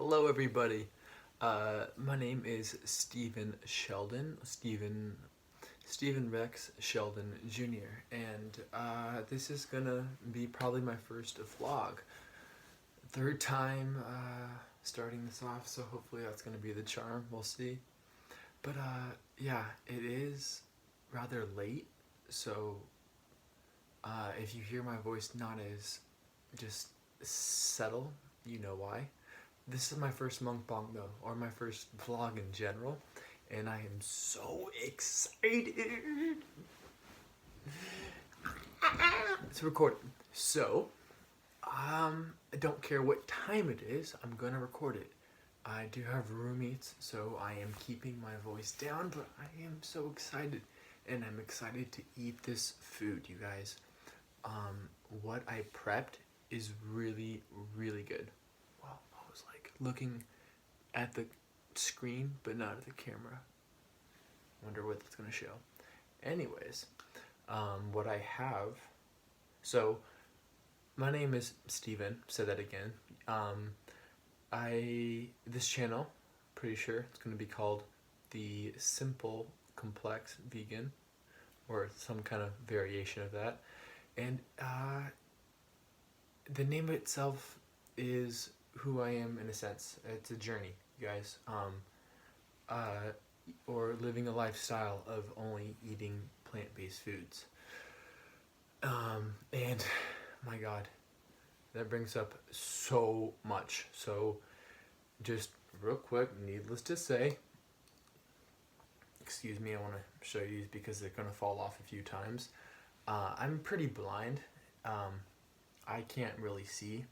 Hello, everybody. My name is Stephen Sheldon, Stephen Rex Sheldon Jr., and this is gonna be probably my first vlog. Third time starting this off, so hopefully that's gonna be the charm. We'll see. But yeah, it is rather late, so if you hear my voice not as just settle, you know why. This is my first mukbang though, or my first vlog in general, and I am so excited. It's recorded. So, I don't care what time it is, I'm gonna record it. I do have roommates, so I am keeping my voice down, but I am so excited. And I'm excited to eat this food, you guys. What I prepped is really, really good. Well, I was like looking at the screen, but not at the camera. Wonder what that's gonna show. Anyways, what I have. So, my name is Steven. Say that again. This channel, pretty sure it's gonna be called the Simple Complex Vegan, or some kind of variation of that. And the name itself is who I am in a sense. It's a journey, you guys. Or living a lifestyle of only eating plant-based foods. And my God, that brings up so much. So just real quick, needless to say, excuse me, I want to show you these because they're going to fall off a few times. I'm pretty blind. I can't really see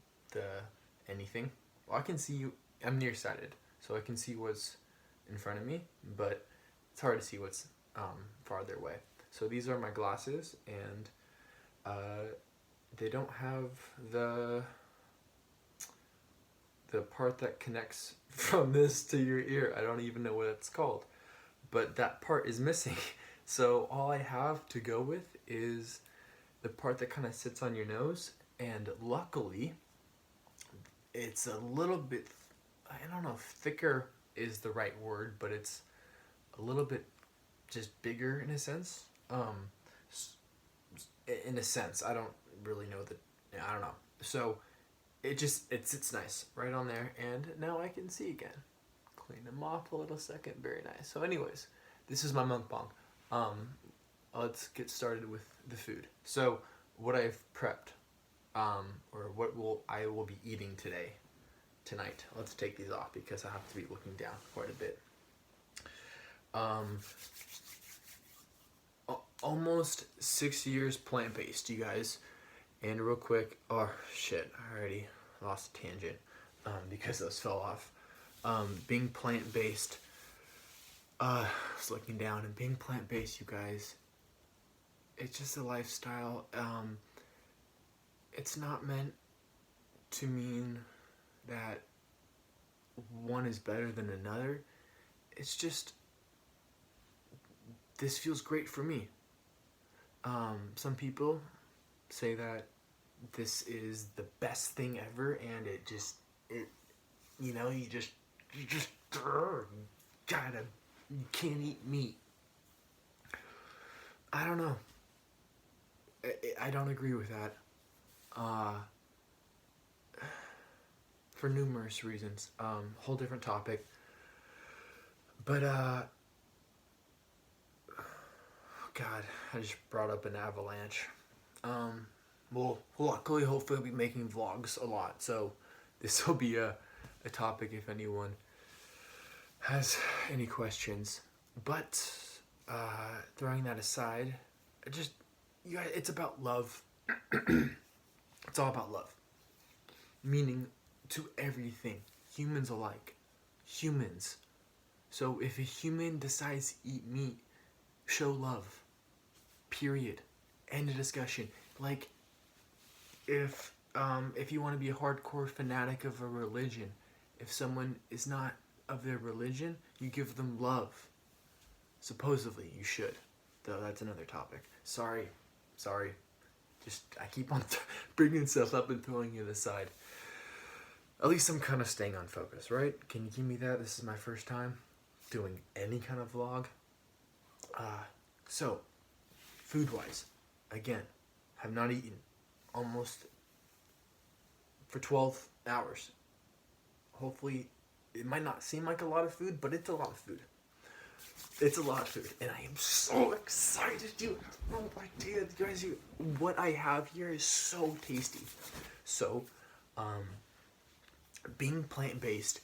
anything. Well, I can see you. I'm nearsighted, so I can see what's in front of me, but it's hard to see what's farther away. So these are my glasses, and they don't have the part that connects from this to your ear. I don't even know what it's called, but that part is missing. So all I have to go with is the part that kind of sits on your nose, and luckily it's a little bit, I don't know if thicker is the right word, but it's a little bit just bigger in a sense. In a sense, I don't really know I don't know. So it sits nice right on there, and now I can see again. Clean them off a little second. Very nice. So anyways, this is my mukbang. Let's get started with the food. So what I've prepped, or what I will be eating tonight. Let's take these off because I have to be looking down quite a bit. Almost 6 years plant-based, you guys. And real quick, oh shit, I already lost a tangent because those fell off. Being plant-based, I was looking down, and being plant-based, you guys, it's just a lifestyle. It's not meant to mean that one is better than another. It's just, this feels great for me. Some people say that this is the best thing ever, and you can't eat meat. I don't know. I don't agree with that. For numerous reasons. Whole different topic. But God, I just brought up an avalanche. Well, luckily, hopefully I'll be making vlogs a lot, so this will be a topic if anyone has any questions. But throwing that aside, you guys, it's about love. It's all about love. Meaning to everything, humans alike. Humans. So if a human decides to eat meat, show love. Period. End of discussion. Like, if you want to be a hardcore fanatic of a religion, if someone is not of their religion, you give them love. Supposedly, you should. Though that's another topic. Sorry. Just, I keep on bringing stuff up and throwing it aside. At least I'm kind of staying on focus, right? Can you give me that? This is my first time doing any kind of vlog. So, food-wise, again, have not eaten almost for 12 hours. Hopefully, it might not seem like a lot of food, but it's a lot of food. It's a lot of food, and I am so excited. You have no idea, guys. What I have here is so tasty. So, being plant-based,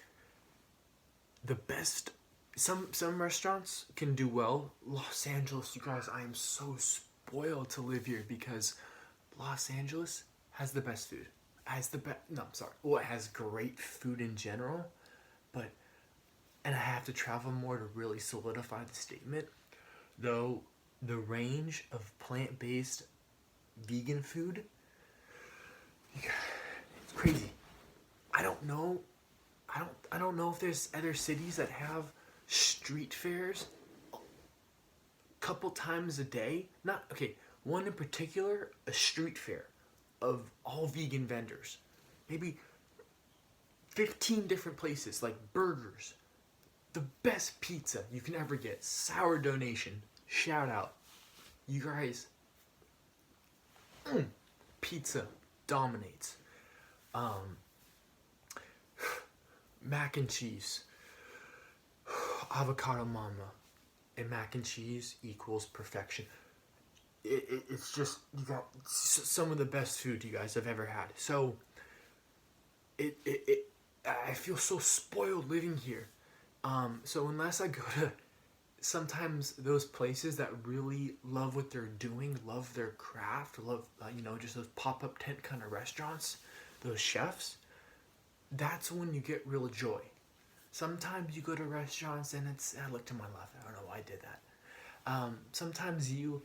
the best. Some restaurants can do well. Los Angeles, you guys, I am so spoiled to live here because Los Angeles has the best food. Has the best. No, I'm sorry. Well, it has great food in general, but. And I have to travel more to really solidify the statement. Though the range of plant-based vegan food, it's crazy. I don't know if there's other cities that have street fairs a couple times a day. One in particular, a street fair of all vegan vendors. Maybe 15 different places, like burgers. The best pizza you can ever get. Sourdough Nation. Shout out. You guys. Pizza dominates. Mac and cheese. Avocado mama. And mac and cheese equals perfection. It's just, you got some of the best food you guys have ever had. So, I feel so spoiled living here. So unless I go to sometimes those places that really love what they're doing, love their craft, love, just those pop-up tent kind of restaurants, those chefs, that's when you get real joy. Sometimes you go to restaurants and I look to my left, I don't know why I did that. Sometimes you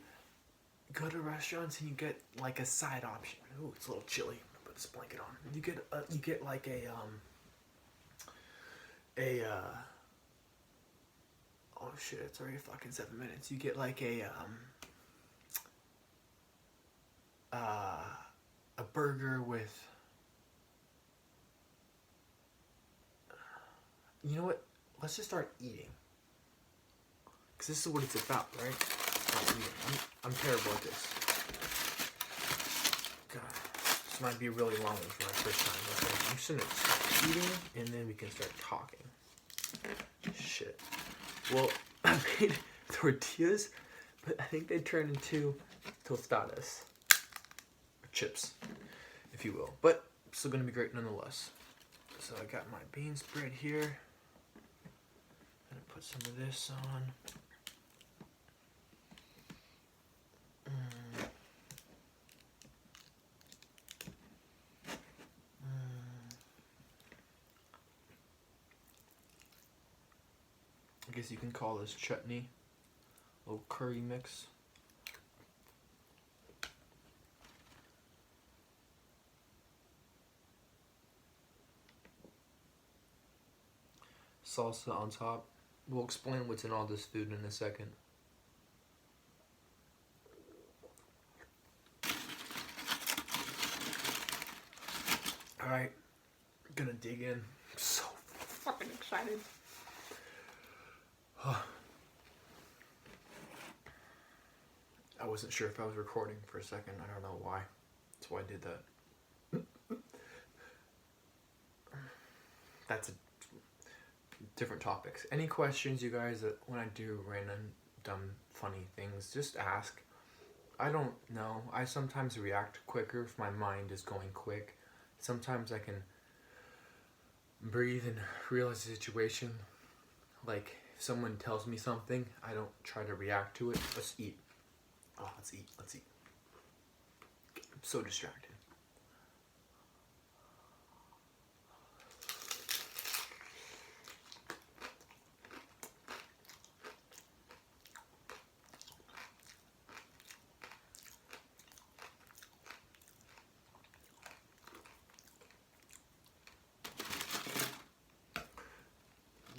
go to restaurants and you get like a side option. Ooh, it's a little chilly. I'm gonna put this blanket on. You get like oh shit, it's already fucking 7 minutes. You get like a burger with, you know what? Let's just start eating. Because this is what it's about, right? Not eating. I'm terrible at this. God, this might be a really long one for my first time. Okay, I'm just gonna start eating and then we can start talking. Shit. Well, I made tortillas, but I think they turned into tostadas. Or chips, if you will. But still gonna be great nonetheless. So I got my bean spread here. Gonna put some of this on. I guess you can call this chutney, a little curry mix. Salsa on top. We'll explain what's in all this food in a second. Alright, gonna dig in. I'm so fucking excited. I wasn't sure if I was recording for a second. I don't know why. That's why I did that. That's a different topics. Any questions, you guys, that when I do random, dumb, funny things, just ask. I don't know. I sometimes react quicker if my mind is going quick. Sometimes I can breathe and realize the situation. Like, if someone tells me something, I don't try to react to it. Let's eat. Oh, let's eat. Let's eat. I'm so distracted.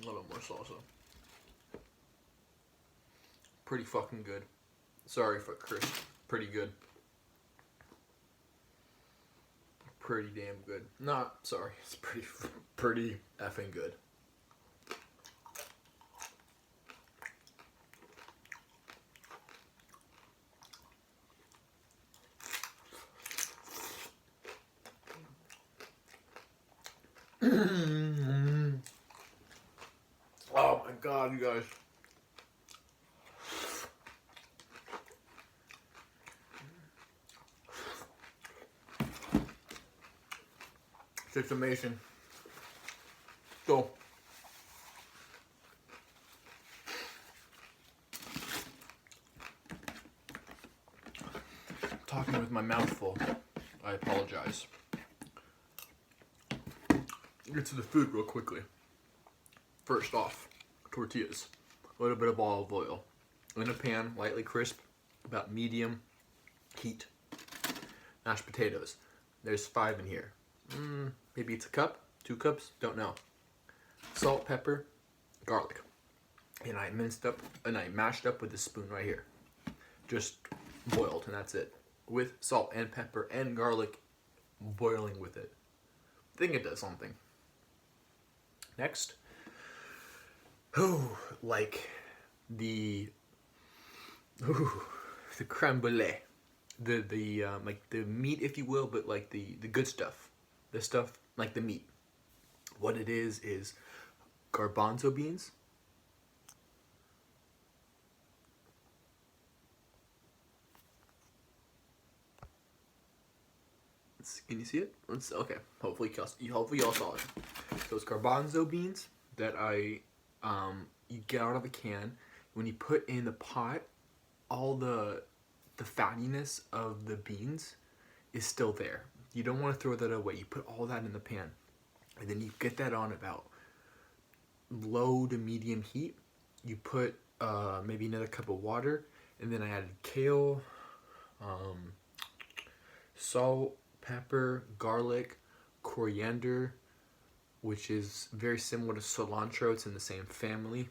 A little more salsa. Pretty fucking good. Sorry if I cursed. Pretty good. pretty damn good. Not, sorry, it's pretty effing good. Oh my god, you guys. It's amazing. So, talking with my mouth full. I apologize. Get to the food real quickly. First off, tortillas. A little bit of olive oil. In a pan, lightly crisp, about medium heat. Mashed potatoes. There's 5 in here. Maybe it's a cup, 2 cups, don't know. Salt, pepper, garlic. And I mashed up with this spoon right here. Just boiled, and that's it. With salt and pepper and garlic boiling with it. I think it does something. Next. Like the creme brulee. The like the meat, if you will, but like the good stuff. The stuff like the meat. What it is garbanzo beans. Can you see it? Okay. Hopefully y'all saw it. So it's garbanzo beans that you get out of a can. When you put in the pot, all the fattiness of the beans is still there. You don't want to throw that away. You put all that in the pan, and then you get that on about low to medium heat. You put maybe another cup of water, and then I added kale, salt, pepper, garlic, coriander, which is very similar to cilantro. It's in the same family,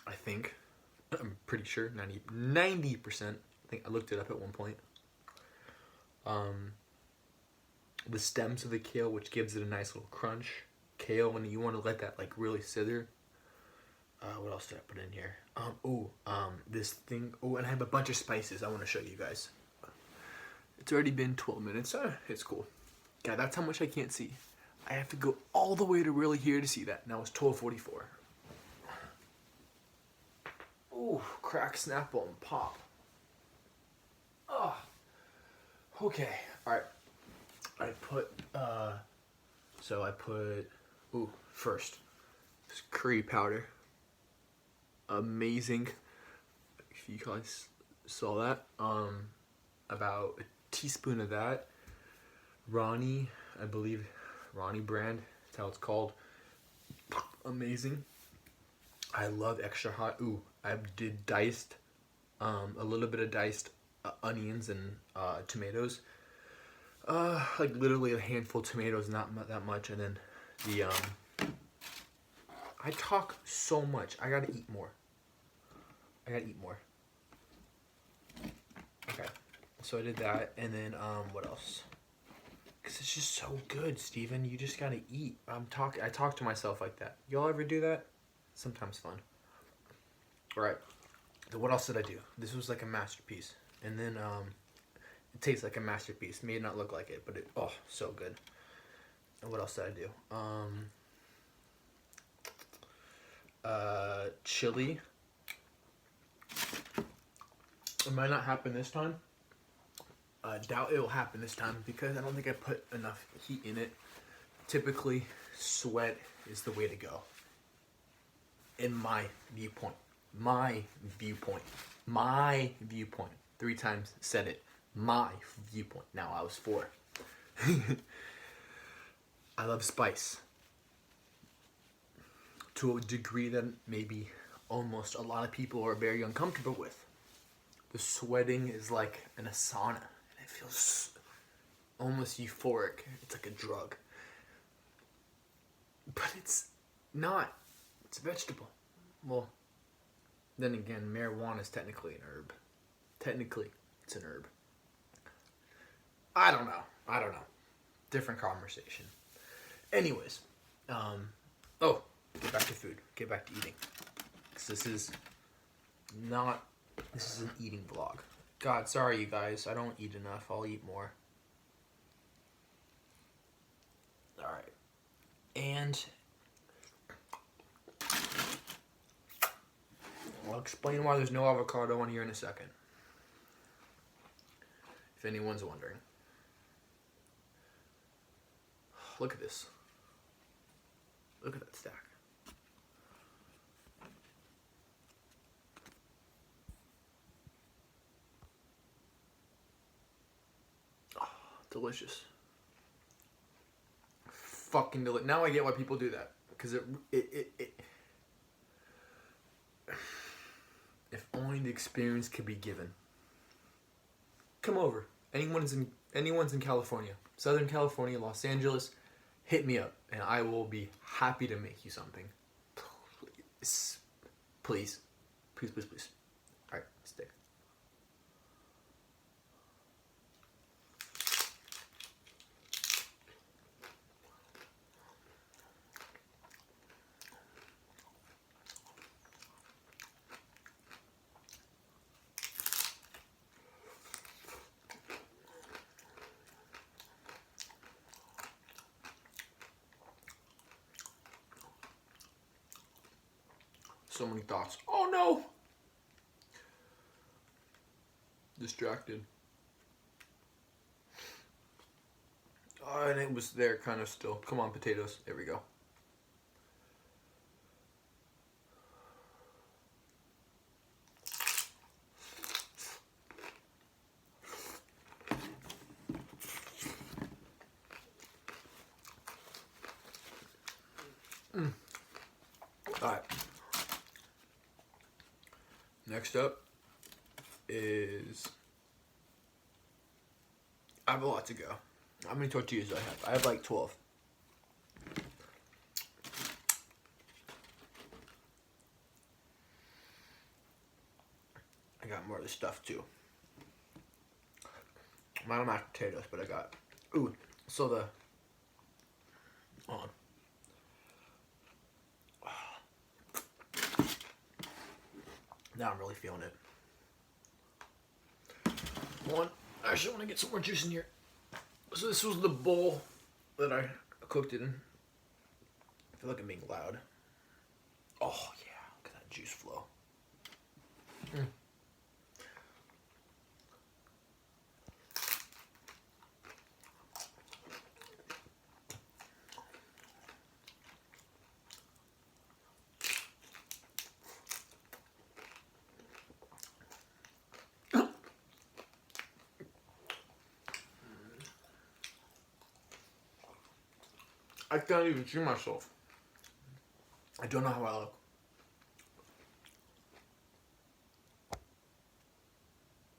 I think. I'm pretty sure, 90%. I think I looked it up at one point. The stems of the kale, which gives it a nice little crunch. Kale, when you want to let that like really sither. What else did I put in here? This thing. Oh, and I have a bunch of spices I want to show you guys. It's already been 12 minutes. It's cool. God, that's how much I can't see. I have to go all the way to really here to see that. Now it's 12:44. Ooh, crack, snapple, and pop. Oh. Okay. All right. First, this curry powder. Amazing. If you guys saw that. About a teaspoon of that. Ronnie, I believe, Ronnie brand. That's how it's called. Amazing. I love extra hot. I did diced, a little bit of diced onions and tomatoes. Like literally a handful of tomatoes, not that much. And then I talk so much. I gotta eat more. Okay, so I did that, and then what else? Cause it's just so good, Steven. You just gotta eat. I talk to myself like that. Y'all ever do that? Sometimes fun. All right. Then what else did I do? This was like a masterpiece, and then it tastes like a masterpiece. May not look like it, but so good. And what else did I do? Chili. It might not happen this time. I doubt it'll happen this time because I don't think I put enough heat in it. Typically, sweat is the way to go. In my viewpoint. 3 times said it. My viewpoint. Now I was 4. I love spice. To a degree that maybe almost a lot of people are very uncomfortable with. The sweating is like in a sauna. And it feels almost euphoric. It's like a drug. But it's not. It's a vegetable. Well, then again, marijuana is technically an herb. Technically, it's an herb. I don't know. different conversation. Anyways, oh, get back to food. Get back to eating. Because this is an eating vlog. God, sorry you guys. I don't eat enough. I'll eat more. Alright. And I'll explain why there's no avocado on here in a second. If anyone's wondering. Look at this. Look at that stack. Oh, delicious. Fucking delicious. Now I get why people do that. Because it if only the experience could be given. Come over. Anyone's in California, Southern California, Los Angeles, hit me up and I will be happy to make you something. Please. Please. Please, please, please. Alright, stick. So many thoughts. Oh no! Distracted. Oh, and it was there kind of still. Come on, potatoes. There we go. Alright. Next up is, I have a lot to go. How many tortillas do I have? I have like 12. I got more of this stuff too. I don't have potatoes, but I got, ooh, so the, hold on. Now I'm really feeling it. One, I actually want to get some more juice in here. So this was the bowl that I cooked it in. I feel like I'm being loud. Oh yeah, look at that juice flow. I can't even see myself. I don't know how I look.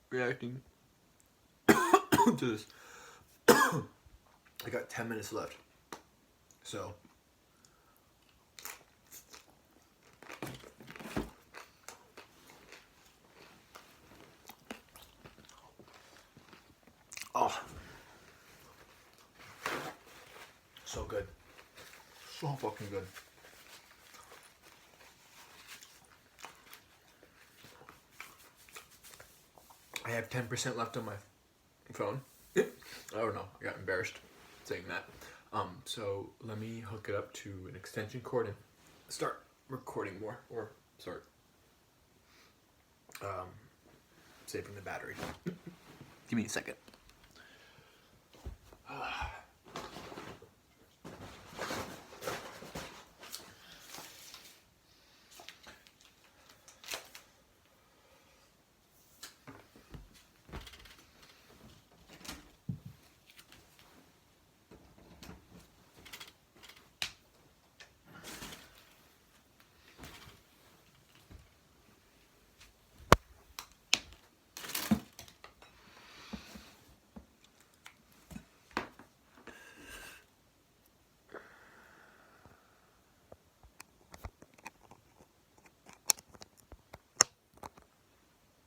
Reacting to this. I got 10 minutes left. So. Oh. So good. So fucking good. I have 10% left on my phone. I don't know. I got embarrassed saying that. So let me hook it up to an extension cord and start recording more, or start saving the battery. Give me a second.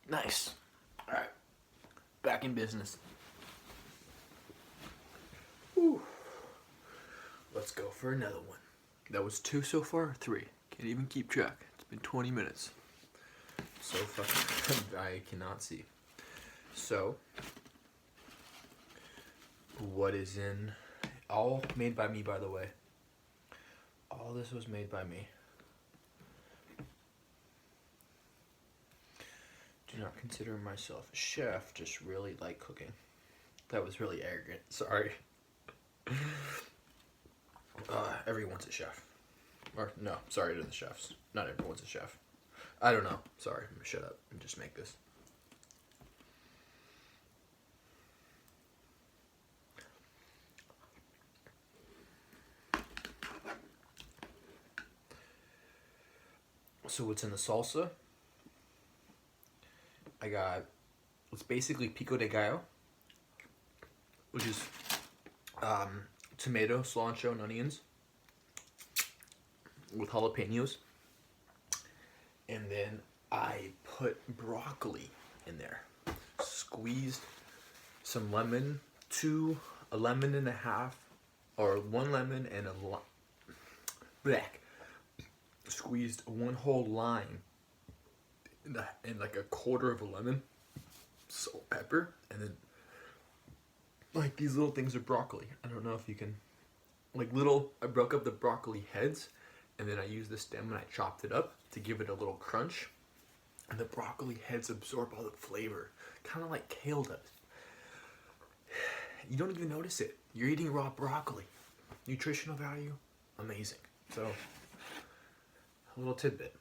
Nice. All right. Back in business. Whew. let's go for another one. That was 2 so far, 3. Can't even keep track. It's been 20 minutes. So fucking, I cannot see. So, what is in, all made by me, by the way. All this was made by me. Do not consider myself a chef, just really like cooking. That was really arrogant, sorry. Everyone's a chef. Or, no, sorry to the chefs. Not everyone's a chef. I don't know, sorry, I'm gonna shut up and just make this. So what's in the salsa? I got, it's basically pico de gallo, which is tomato, cilantro, and onions with jalapenos. And then I put broccoli in there. Squeezed some lemon, a lemon and a half, or 1 lemon and squeezed 1 whole lime and like a quarter of a lemon, salt, pepper, and then like these little things of broccoli. I don't know if you can, like I broke up the broccoli heads, and then I used the stem and I chopped it up to give it a little crunch. And the broccoli heads absorb all the flavor, kind of like kale does. You don't even notice it. You're eating raw broccoli. Nutritional value, amazing. So, a little tidbit.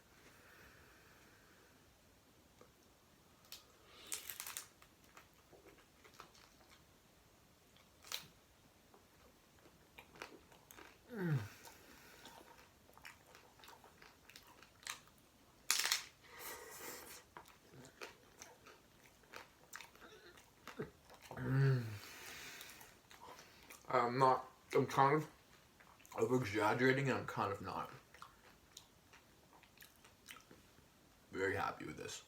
I'm kind of over-exaggerating, and I'm kind of not. Very happy with this.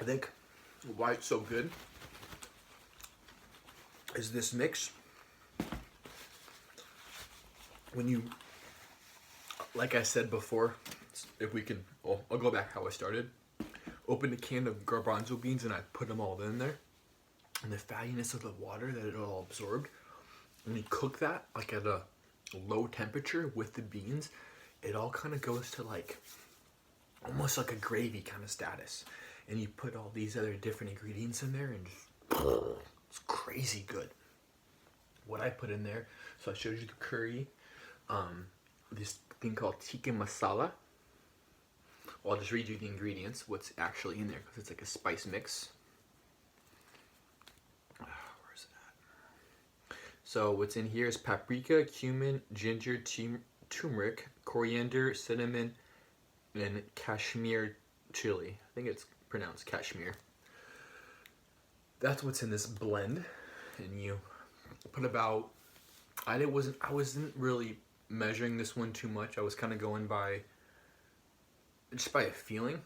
I think why it's so good is this mix. When you, like I said before, if we can, I'll go back how I started. Open a can of garbanzo beans and I put them all in there. And the fattiness of the water that it all absorbed. When you cook that like at a low temperature with the beans, it all kind of goes to like, almost like a gravy kind of status. And you put all these other different ingredients in there and just, it's crazy good. What I put in there, so I showed you the curry. This thing called tikka masala. Well, I'll just read you the ingredients, what's actually in there, because it's like a spice mix. Where's it at? So what's in here is paprika, cumin, ginger, turmeric, coriander, cinnamon, and Kashmir chili. I think it's pronounced Kashmir. That's what's in this blend, and you put about. I wasn't really measuring this one too much. I was kind of going by just by a feeling.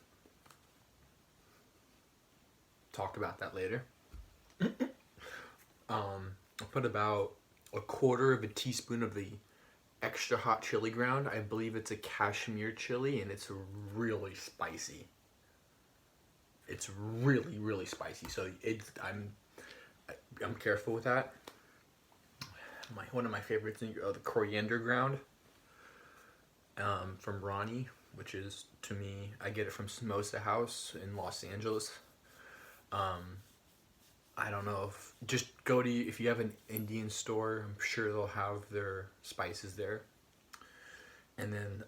Talk about that later. I put about a quarter of a teaspoon of the extra hot chili ground. I believe it's a Kashmir chili, and it's really spicy. It's really, really spicy. So I'm careful with that. One of my favorites is the coriander ground from Ronnie, which is, to me, I get it from Samosa House in Los Angeles. I don't know if, just go to, if you have an Indian store, I'm sure they'll have their spices there. And then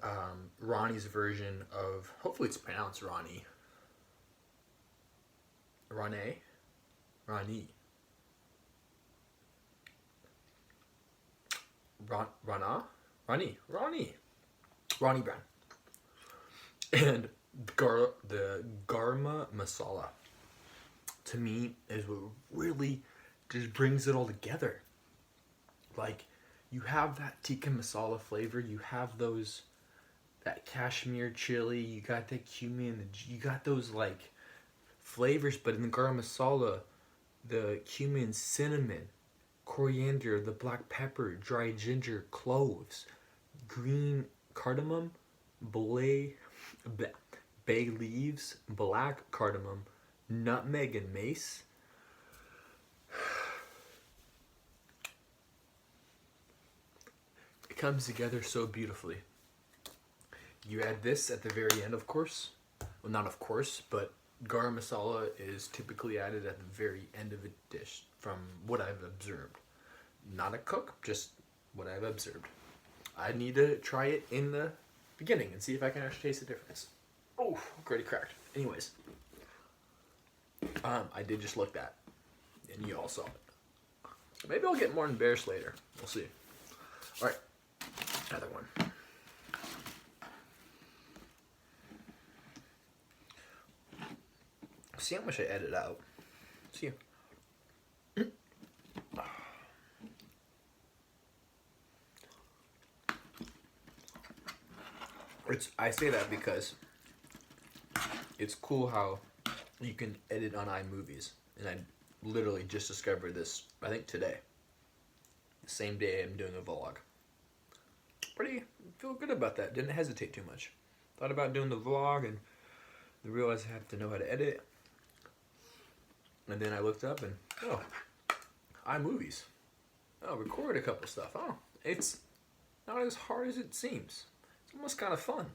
Ronnie's version of, hopefully it's pronounced Ronnie. Ronnie. Ronnie Brown. And the Garma masala, to me, is what really just brings it all together. Like, you have that tikka masala flavor. You have that Kashmir chili. You got that cumin. You got those like flavors, but in the garam masala, the cumin, cinnamon, coriander, the black pepper, dried ginger, cloves, green cardamom, bay, bay leaves, black cardamom, nutmeg, and mace. It comes together so beautifully. You add this at the very end, of course. Well, not of course, but garam masala is typically added at the very end of a dish, from what I've observed. Not a cook, just what I've observed. I need to try it in the beginning and see if I can actually taste the difference. Oh, already cracked. Anyways, I did just look that, and you all saw it. Maybe I'll get more embarrassed later. We'll see. All right, another one. See how much I edit out. See. I say that because it's cool how you can edit on iMovies, and I literally just discovered this, I think today. The same day I'm doing a vlog. Feel good about that. Didn't hesitate too much. Thought about doing the vlog and realized I have to know how to edit. And then I looked up and, oh, iMovies. Oh, record a couple stuff. Oh, it's not as hard as it seems. It's almost kind of fun.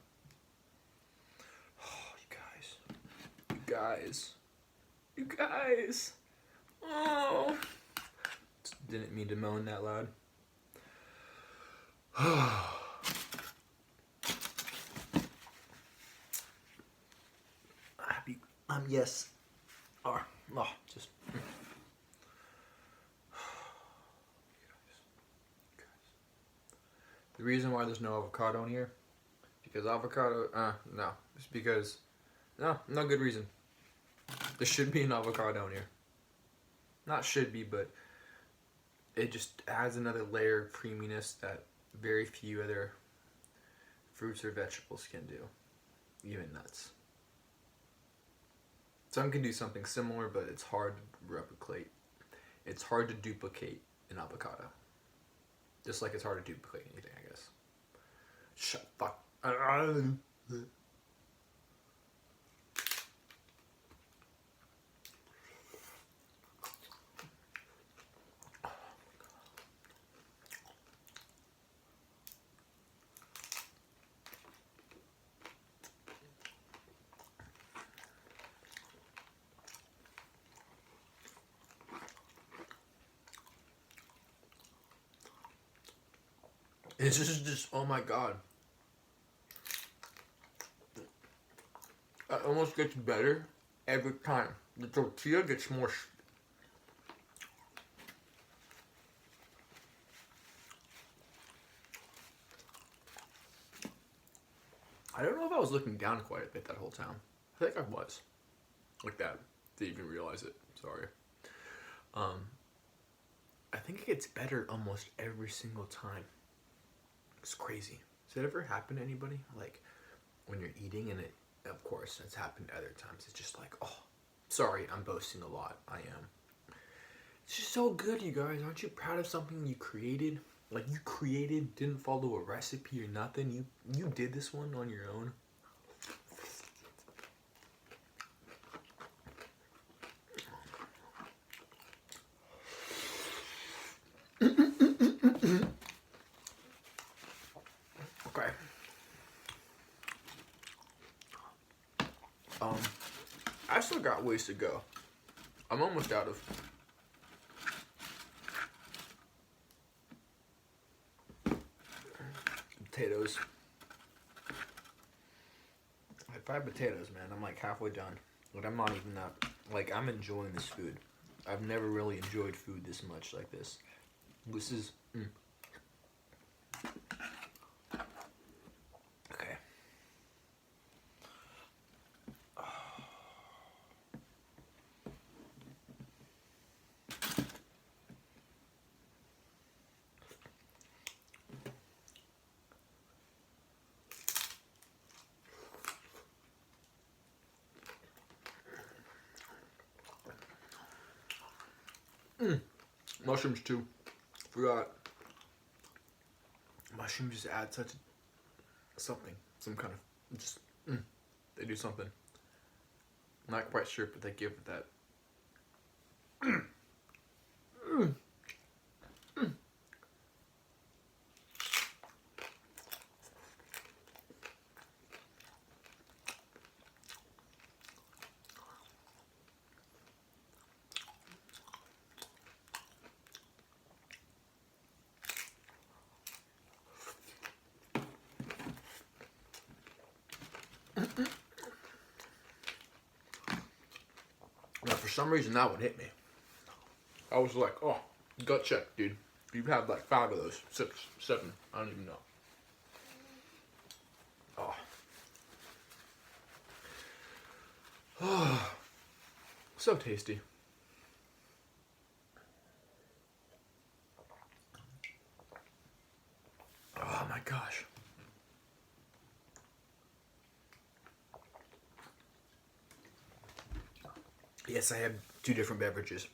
Oh, you guys. Oh, didn't mean to moan that loud. Happy. Yes. Just. The reason why there's no avocado in here, because avocado, no. It's because, no good reason. There should be an avocado in here. Not should be, but it just adds another layer of creaminess that very few other fruits or vegetables can do. Even nuts. Some can do something similar, but it's hard to replicate. It's hard to duplicate an avocado. Just like it's hard to duplicate anything, I guess. Shut the fuck. It's just, oh my god. It almost gets better every time. The tortilla gets more. I don't know if I was looking down quite a bit that whole time. I think I was. Like that. Didn't even realize it. Sorry. I think it gets better almost every single time. It's crazy. Does it ever happen to anybody? Like, when you're eating and it, of course, it's happened other times. It's just like, oh, sorry, I'm boasting a lot. I am. It's just so good, you guys. Aren't you proud of something you created? Like, you created, didn't follow a recipe or nothing. You did this one on your own. Okay. I still got ways to go. I'm almost out of potatoes. I had 5 potatoes, man. I'm like halfway done. But I'm not even that. Like, I'm enjoying this food. I've never really enjoyed food this much like this. This is. Okay. Mushrooms too. Forgot. Mushrooms just add such something, some kind of just. They do something. Not quite sure, but they give it that. Now, for some reason, that one hit me. I was like, oh, gut check, dude. You've had like 5 of those. 6, 7. I don't even know. Oh. So tasty. Oh my gosh. Yes, I have 2 different beverages.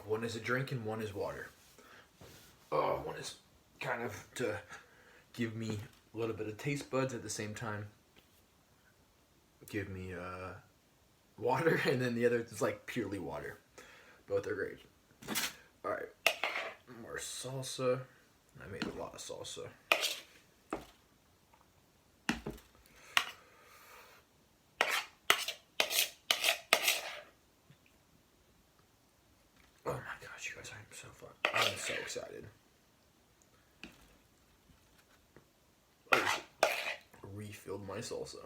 One is a drink and one is water. One is kind of to give me a little bit of taste buds at the same time. Give me water, and then the other is like purely water. Both are great. Alright, more salsa. I made a lot of salsa. Oh my gosh, you guys, I'm so fun. I'm so excited. I refilled my salsa.